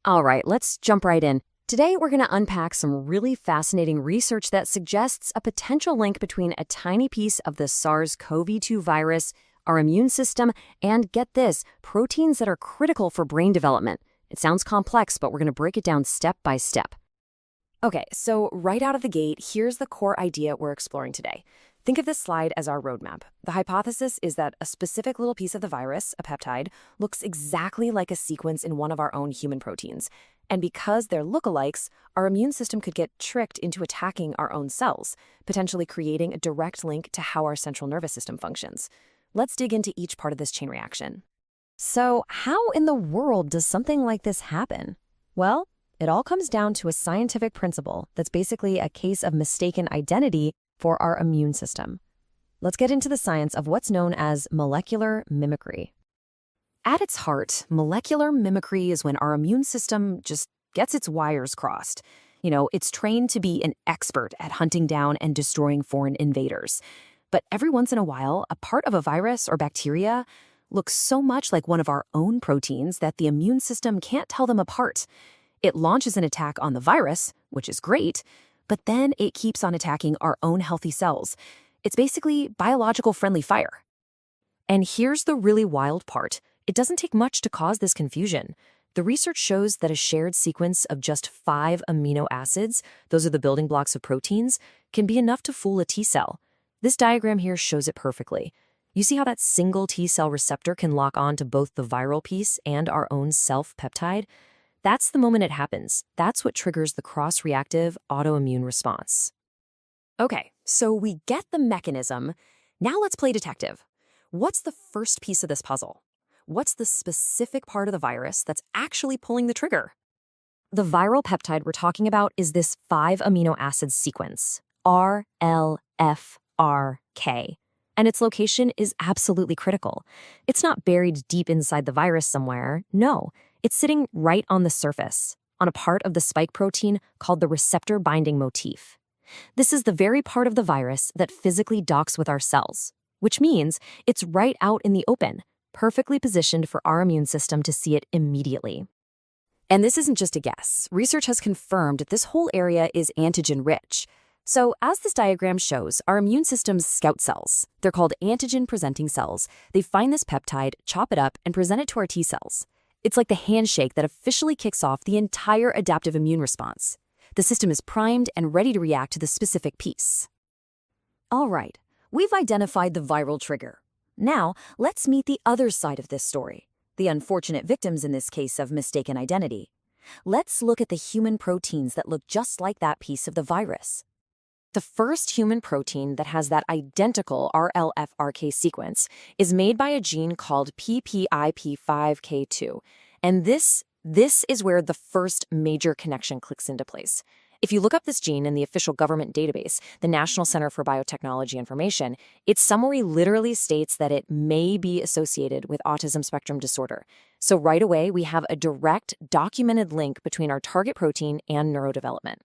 All right, let's jump right in. Today, we're going to unpack some really fascinating research that suggests a potential link between a tiny piece of the SARS-CoV-2 virus, our immune system, and get this, proteins that are critical for brain development. It sounds complex, but we're going to break it down step by step. Okay, so right out of the gate, here's the core idea we're exploring today. Think of this slide as our roadmap. The hypothesis is that a specific little piece of the virus, a peptide, looks exactly like a sequence in one of our own human proteins. And because they're lookalikes, our immune system could get tricked into attacking our own cells, potentially creating a direct link to how our central nervous system functions. Let's dig into each part of this chain reaction. So, how in the world does something like this happen? Well, it all comes down to a scientific principle that's basically a case of mistaken identity for our immune system. Let's get into the science of what's known as molecular mimicry. At its heart, molecular mimicry is when our immune system just gets its wires crossed. It's trained to be an expert at hunting down and destroying foreign invaders. But every once in a while, a part of a virus or bacteria looks so much like one of our own proteins that the immune system can't tell them apart. It launches an attack on the virus, which is great, but then it keeps on attacking our own healthy cells. It's basically biological friendly fire. And here's the really wild part. It doesn't take much to cause this confusion. The research shows that a shared sequence of just 5 amino acids, those are the building blocks of proteins, can be enough to fool a T cell. This diagram here shows it perfectly. You see how that single T cell receptor can lock on to both the viral piece and our own self-peptide? That's the moment it happens. That's what triggers the cross-reactive autoimmune response. Okay, so we get the mechanism. Now let's play detective. What's the first piece of this puzzle? What's the specific part of the virus that's actually pulling the trigger? The viral peptide we're talking about is this 5 amino acid sequence, RLFRK. And its location is absolutely critical. It's not buried deep inside the virus somewhere. No. It's sitting right on the surface, on a part of the spike protein called the receptor binding motif. This is the very part of the virus that physically docks with our cells, which means it's right out in the open, perfectly positioned for our immune system to see it immediately. And this isn't just a guess. Research has confirmed that this whole area is antigen-rich. So, as this diagram shows, our immune system's scout cells, they're called antigen-presenting cells. They find this peptide, chop it up, and present it to our T cells. It's like the handshake that officially kicks off the entire adaptive immune response. The system is primed and ready to react to the specific piece. All right, we've identified the viral trigger. Now, let's meet the other side of this story, the unfortunate victims in this case of mistaken identity. Let's look at the human proteins that look just like that piece of the virus. The first human protein that has that identical RLFRK sequence is made by a gene called PPIP5K2. And this is where the first major connection clicks into place. If you look up this gene in the official government database, the National Center for Biotechnology Information, its summary literally states that it may be associated with autism spectrum disorder. So right away, we have a direct, documented link between our target protein and neurodevelopment.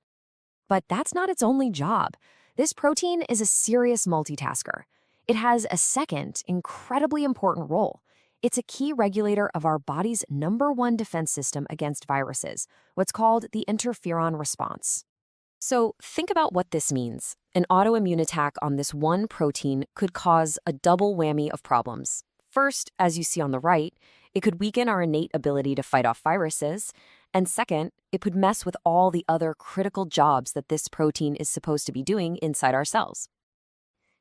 But that's not its only job. This protein is a serious multitasker. It has a second, incredibly important role. It's a key regulator of our body's #1 defense system against viruses, what's called the interferon response. So think about what this means. An autoimmune attack on this one protein could cause a double whammy of problems. First, as you see on the right, it could weaken our innate ability to fight off viruses. And second, it could mess with all the other critical jobs that this protein is supposed to be doing inside our cells.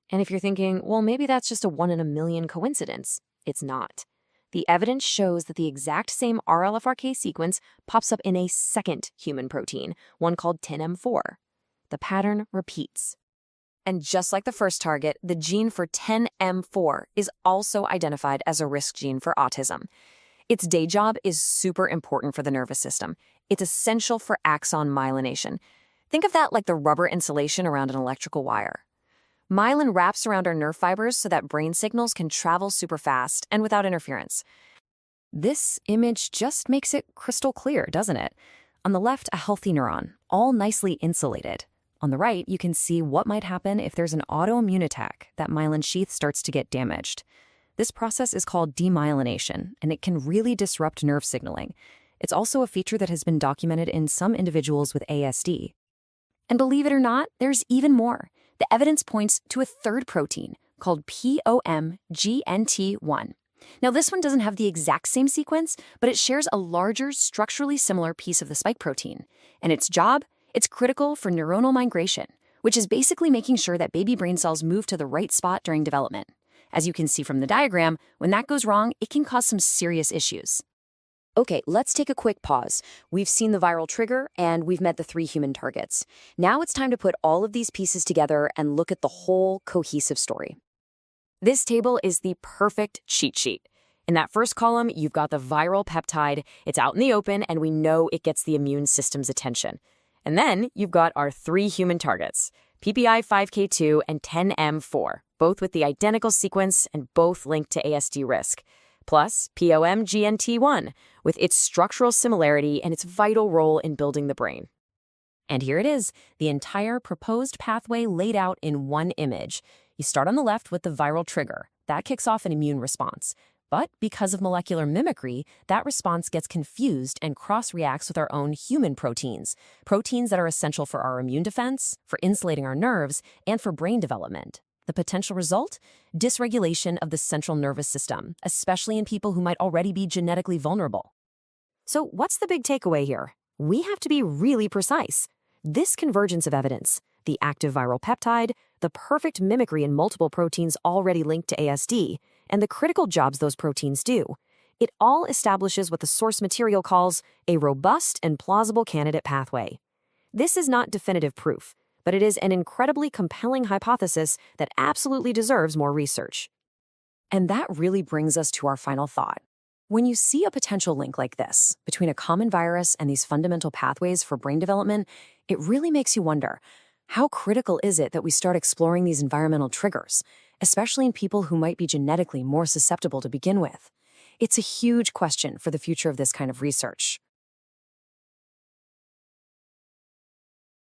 And if you're thinking, well, maybe that's just a 1 in a million coincidence, it's not. The evidence shows that the exact same RLFRK sequence pops up in a second human protein, one called 10M4. The pattern repeats. And just like the first target, the gene for 10M4 is also identified as a risk gene for autism. Its day job is super important for the nervous system. It's essential for axon myelination. Think of that like the rubber insulation around an electrical wire. Myelin wraps around our nerve fibers so that brain signals can travel super fast and without interference. This image just makes it crystal clear, doesn't it? On the left, a healthy neuron, all nicely insulated. On the right, you can see what might happen if there's an autoimmune attack. That myelin sheath starts to get damaged. This process is called demyelination, and it can really disrupt nerve signaling. It's also a feature that has been documented in some individuals with ASD. And believe it or not, there's even more. The evidence points to a third protein called POMGNT1. Now, this one doesn't have the exact same sequence, but it shares a larger, structurally similar piece of the spike protein. And its job? It's critical for neuronal migration, which is basically making sure that baby brain cells move to the right spot during development. As you can see from the diagram, when that goes wrong, it can cause some serious issues. Okay, let's take a quick pause. We've seen the viral trigger, and we've met the 3 human targets. Now it's time to put all of these pieces together and look at the whole cohesive story. This table is the perfect cheat sheet. In that first column, you've got the viral peptide. It's out in the open, and we know it gets the immune system's attention. And then you've got our 3 human targets, PPI5K2 and 10M4, both with the identical sequence and both linked to ASD risk. Plus POMGNT1, with its structural similarity and its vital role in building the brain. And here it is, the entire proposed pathway laid out in one image. You start on the left with the viral trigger. That kicks off an immune response. But because of molecular mimicry, that response gets confused and cross-reacts with our own human proteins that are essential for our immune defense, for insulating our nerves, and for brain development. The potential result? Dysregulation of the central nervous system, especially in people who might already be genetically vulnerable. So what's the big takeaway here? We have to be really precise. This convergence of evidence, the active viral peptide, the perfect mimicry in multiple proteins already linked to ASD, and the critical jobs those proteins do, it all establishes what the source material calls a robust and plausible candidate pathway. This is not definitive proof, but it is an incredibly compelling hypothesis that absolutely deserves more research. And that really brings us to our final thought. When you see a potential link like this between a common virus and these fundamental pathways for brain development, it really makes you wonder, how critical is it that we start exploring these environmental triggers, especially in people who might be genetically more susceptible to begin with? It's a huge question for the future of this kind of research.